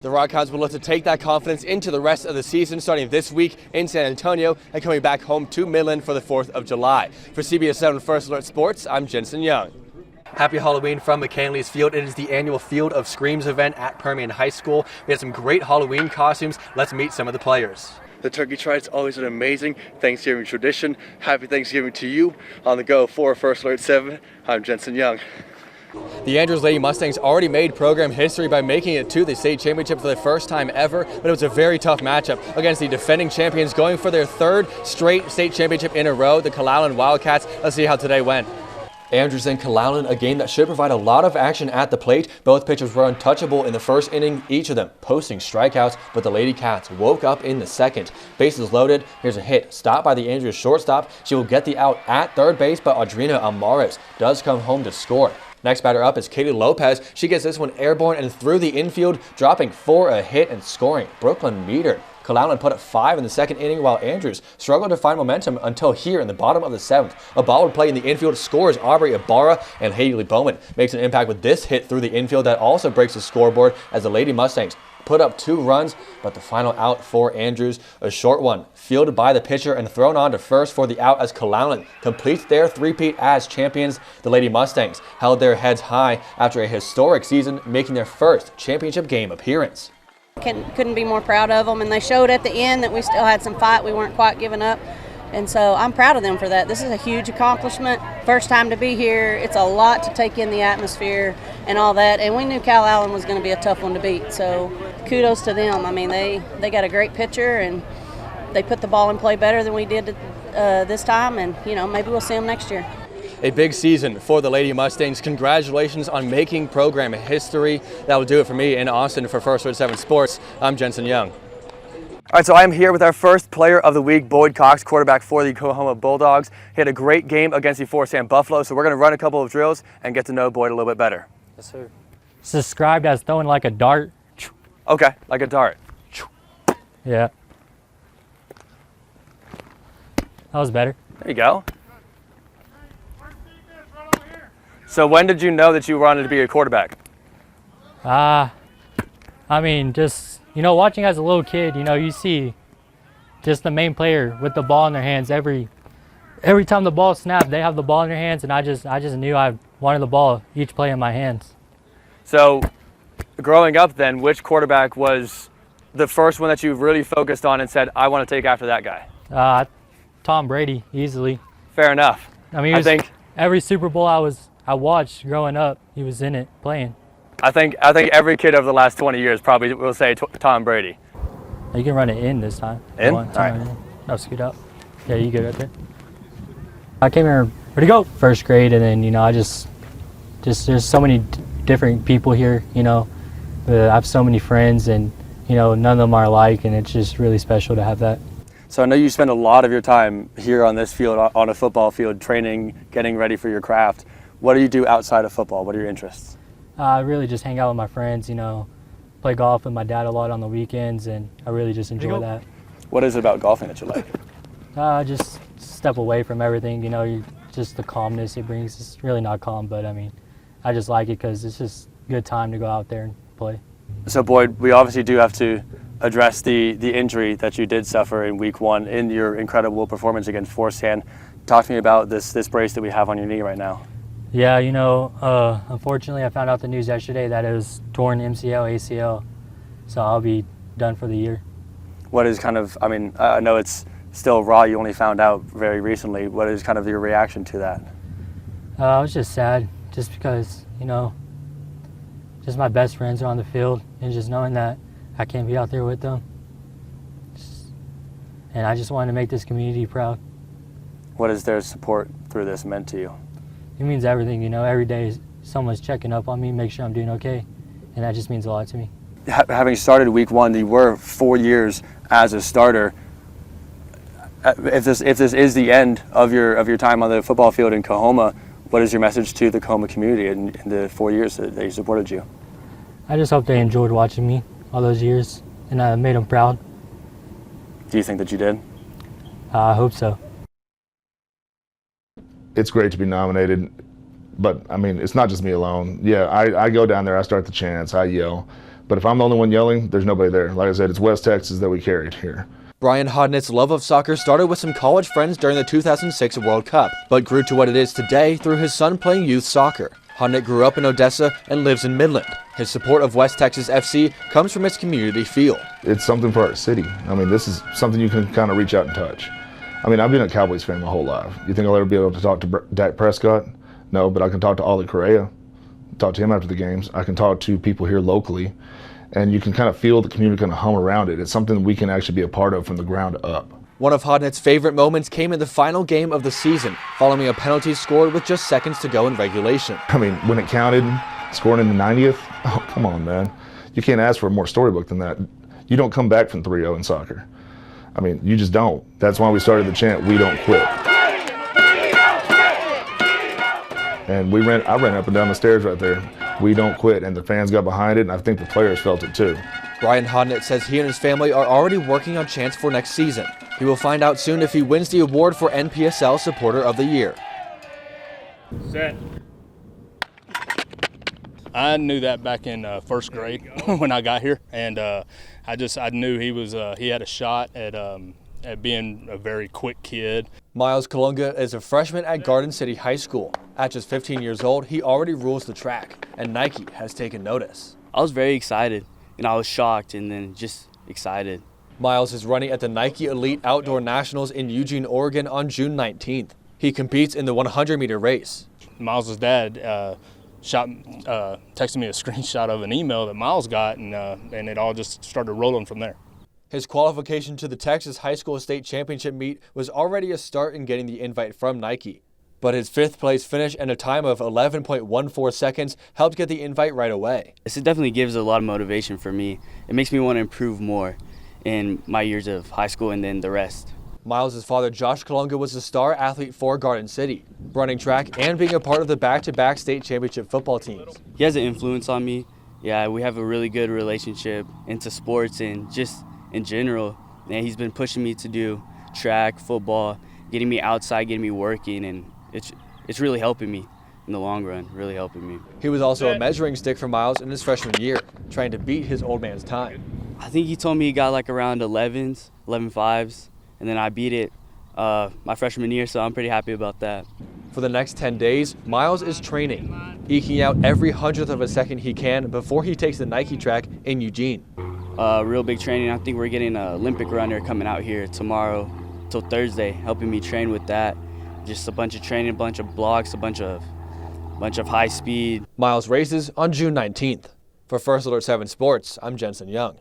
The Rockhounds will look to take that confidence into the rest of the season, starting this week in San Antonio and coming back home to Midland for the 4th of July. For CBS 7 First Alert Sports, I'm Jensen Young. Happy Halloween from McCanley's Field. It is the annual Field of Screams event at Permian High School. We had some great Halloween costumes. Let's meet some of the players. The turkey trot is always an amazing Thanksgiving tradition. Happy Thanksgiving to you. On the go for First Alert 7, I'm Jensen Young. The Andrews Lady Mustangs already made program history by making it to the state championship for the first time ever, but it was a very tough matchup against the defending champions going for their 3rd straight state championship in a row, the Calallen Wildcats. Let's see how today went. Andrews and Calallen, a game that should provide a lot of action at the plate. Both pitchers were untouchable in the first inning, each of them posting strikeouts, but the Lady Cats woke up in the second. Bases loaded, here's a hit, stopped by the Andrews shortstop. She will get the out at third base, but Audrina Amares does come home to score. Next batter up is Katie Lopez. She gets this one airborne and through the infield, dropping for a hit and scoring. Brooklyn metered. Calallen put up 5 in the second inning, while Andrews struggled to find momentum until here in the bottom of the 7th. A ball would play in the infield, scores Aubrey Ibarra, and Haley Bowman makes an impact with this hit through the infield that also breaks the scoreboard as the Lady Mustangs put up 2 runs, but the final out for Andrews, a short one, fielded by the pitcher and thrown on to first for the out as Calallen completes their three-peat as champions. The Lady Mustangs held their heads high after a historic season, making their first championship game appearance. Couldn't be more proud of them, and they showed at the end that we still had some fight. We weren't quite giving up, and so I'm proud of them for that. This is a huge accomplishment. First time to be here. It's a lot to take in the atmosphere and all that, and we knew Calallen was going to be a tough one to beat, so kudos to them. I mean, they got a great pitcher, and they put the ball in play better than we did this time, and maybe we'll see them next year. A big season for the Lady Mustangs. Congratulations on making program history. That will do it for me in Austin for First Alert 7 Sports. I'm Jensen Young. All right, so I'm here with our first player of the week, Boyd Cox, quarterback for the Coahoma Bulldogs. He had a great game against the Forest Sam Buffalo, so we're going to run a couple of drills and get to know Boyd a little bit better. Yes, sir. It's described as throwing like a dart. Okay, like a dart. Yeah. That was better. There you go. So when did you know that you wanted to be a quarterback? I mean, just, watching as a little kid, you see just the main player with the ball in their hands. Every time the ball snapped, they have the ball in their hands, and I just knew I wanted the ball each play in my hands. So growing up then, which quarterback was the first one that you really focused on and said, I want to take after that guy? Tom Brady, easily. Fair enough. I mean, I think every Super Bowl I watched growing up, he was in it playing. I think every kid over the last 20 years probably will say Tom Brady. You can run it in this time. In? All right. No, scoot up. Yeah, you good right there. I came here, where'd you go? First grade, and then, I just there's so many different people here, I have so many friends, and, none of them are alike, and it's just really special to have that. So I know you spend a lot of your time here on this field, on a football field, training, getting ready for your craft. What do you do outside of football? What are your interests? I really just hang out with my friends, play golf with my dad a lot on the weekends, and I really just enjoy that. What is it about golfing that you like? Just step away from everything, just the calmness it brings. It's really not calm, but I mean, I just like it because it's just a good time to go out there and play. So Boyd, we obviously do have to address the injury that you did suffer in week 1 in your incredible performance against Forest Sam. Talk to me about this brace that we have on your knee right now. Yeah, unfortunately I found out the news yesterday that it was torn MCL, ACL, so I'll be done for the year. What is I know it's still raw, you only found out very recently. What is kind of your reaction to that? I was just sad, just because, just my best friends are on the field, and just knowing that I can't be out there with them. And I just wanted to make this community proud. What has their support through this meant to you? It means everything, every day someone's checking up on me, make sure I'm doing okay, and that just means a lot to me. Having started week 1, you were 4 years as a starter. If this is the end of your time on the football field in Coahoma, what is your message to the Coahoma community in the 4 years that they supported you? I just hope they enjoyed watching me all those years, and I made them proud. Do you think that you did? I hope so. It's great to be nominated, but I mean, it's not just me alone. Yeah, I go down there, I start the chants, I yell, But if I'm the only one yelling, there's nobody there. Like I said, it's West Texas that we carried here. Brian Hodnett's love of soccer started with some college friends during the 2006 World Cup, but grew to what it is today through his son playing youth soccer. Hodnett grew up in Odessa and lives in Midland. His support of West Texas FC comes from its community feel. It's something for our city. I mean, this is something you can kind of reach out and touch. I mean, I've been a Cowboys fan my whole life. You think I'll ever be able to talk to Dak Prescott? No, but I can talk to Ollie Correa, talk to him after the games. I can talk to people here locally, and you can kind of feel the community kind of hum around it. It's something we can actually be a part of from the ground up. One of Hodnett's favorite moments came in the final game of the season, following a penalty scored with just seconds to go in regulation. I mean, when it counted, scoring in the 90th, oh, come on, man. You can't ask for a more storybook than that. You don't come back from 3-0 in soccer. I mean, you just don't. That's why we started the chant, "We don't quit." And I ran up and down the stairs right there. "We don't quit," and the fans got behind it, and I think the players felt it too. Brian Hodnett says he and his family are already working on chants for next season. He will find out soon if he wins the award for NPSL Supporter of the Year. Set. I knew that back in first grade when I got here, and I knew he had a shot at being a very quick kid. Miles Kalunga is a freshman at Garden City High School. At just 15 years old, he already rules the track, and Nike has taken notice. I was very excited, and I was shocked and then just excited. Miles is running at the Nike Elite Outdoor Nationals in Eugene, Oregon on June 19th. He competes in the 100-meter race. Miles' dad texted me a screenshot of an email that Miles got, and it all just started rolling from there. His qualification to the Texas High School State Championship meet was already a start in getting the invite from Nike. But his fifth place finish and a time of 11.14 seconds helped get the invite right away. It definitely gives a lot of motivation for me. It makes me want to improve more in my years of high school and then the rest. Miles' father, Josh Kalunga, was a star athlete for Garden City, running track and being a part of the back-to-back state championship football teams. He has an influence on me. Yeah, we have a really good relationship into sports and just in general. And he's been pushing me to do track, football, getting me outside, getting me working, and it's really helping me in the long run, really helping me. He was also a measuring stick for Miles in his freshman year, trying to beat his old man's time. I think he told me he got like around 11.5s, and then I beat it my freshman year, so I'm pretty happy about that. For the next 10 days, Miles is training, eking out every 100th of a second he can before he takes the Nike track in Eugene. Real big training. I think we're getting an Olympic runner coming out here tomorrow till Thursday, helping me train with that. Just a bunch of training, a bunch of blocks, a bunch of high speed. Miles races on June 19th. For First Alert 7 Sports, I'm Jensen Young.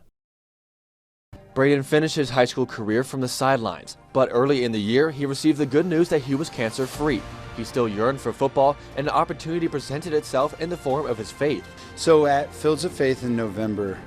Braden finished his high school career from the sidelines, but early in the year, he received the good news that he was cancer-free. He still yearned for football, and an opportunity presented itself in the form of his faith. So at Fields of Faith in November,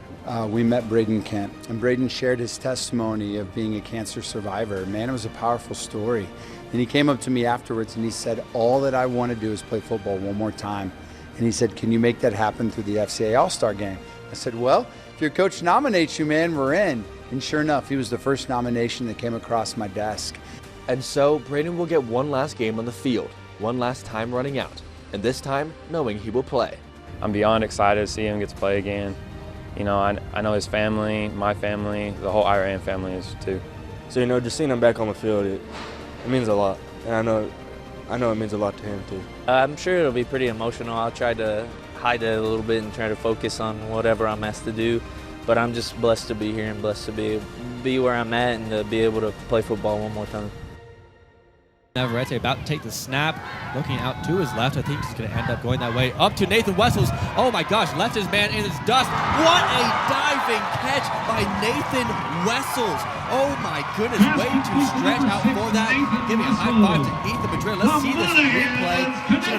we met Braden Kent, and Braden shared his testimony of being a cancer survivor. Man, it was a powerful story. And he came up to me afterwards and he said, all that I want to do is play football one more time. And he said, can you make that happen through the FCA All-Star Game? I said, well, if your coach nominates you, man, we're in. And sure enough, he was the first nomination that came across my desk. And so, Braden will get one last game on the field, one last time running out, and this time knowing he will play. I'm beyond excited to see him get to play again. You know, I know his family, my family, the whole Iran family is too. So, you know, just seeing him back on the field, it means a lot. And I know it means a lot to him too. I'm sure it'll be pretty emotional. I'll try to hide it a little bit and try to focus on whatever I'm asked to do. But I'm just blessed to be here and blessed to be where I'm at and to be able to play football one more time. Navarrete about to take the snap, looking out to his left. I think he's going to end up going that way. Up to Nathan Wessels. Oh my gosh, left his man in his dust. What a diving catch by Nathan Wessels. Oh my goodness, way to stretch out for that. Give me a high five to Ethan Madrid. Let's see this replay.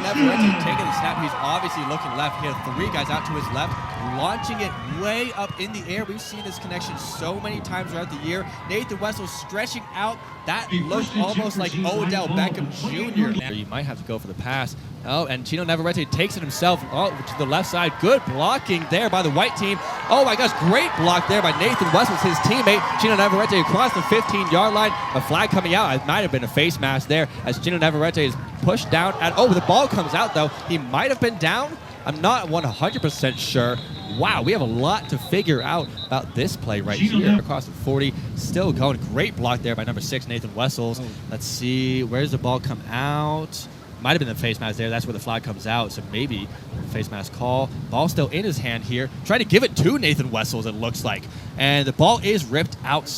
Navarrete taking the snap. He's obviously looking left. He had three guys out to his left, launching it way up in the air. We've seen this connection so many times throughout the year. Nathan Wessels stretching out. That looked almost like Odell Beckham Jr. Now you might have to go for the pass. Oh, and Chino Navarrete takes it himself to the left side. Good blocking there by the white team. Oh my gosh, great block there by Nathan Wessels, his teammate. Chino Navarrete across the 15-yard line. A flag coming out. It might have been a face mask there as Chino Navarrete is pushed down. The ball comes out though. He might have been down. I'm not 100% sure. Wow, we have a lot to figure out about this play right here. Across the 40, still going. Great block there by number 6, Nathan Wessels. Let's see, where's the ball come out? Might have been the face mask there. That's where the flag comes out, so maybe face mask call. Ball still in his hand here. Trying to give it to Nathan Wessels, it looks like. And the ball is ripped out,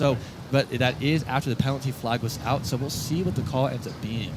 but that is after the penalty flag was out, so we'll see what the call ends up being.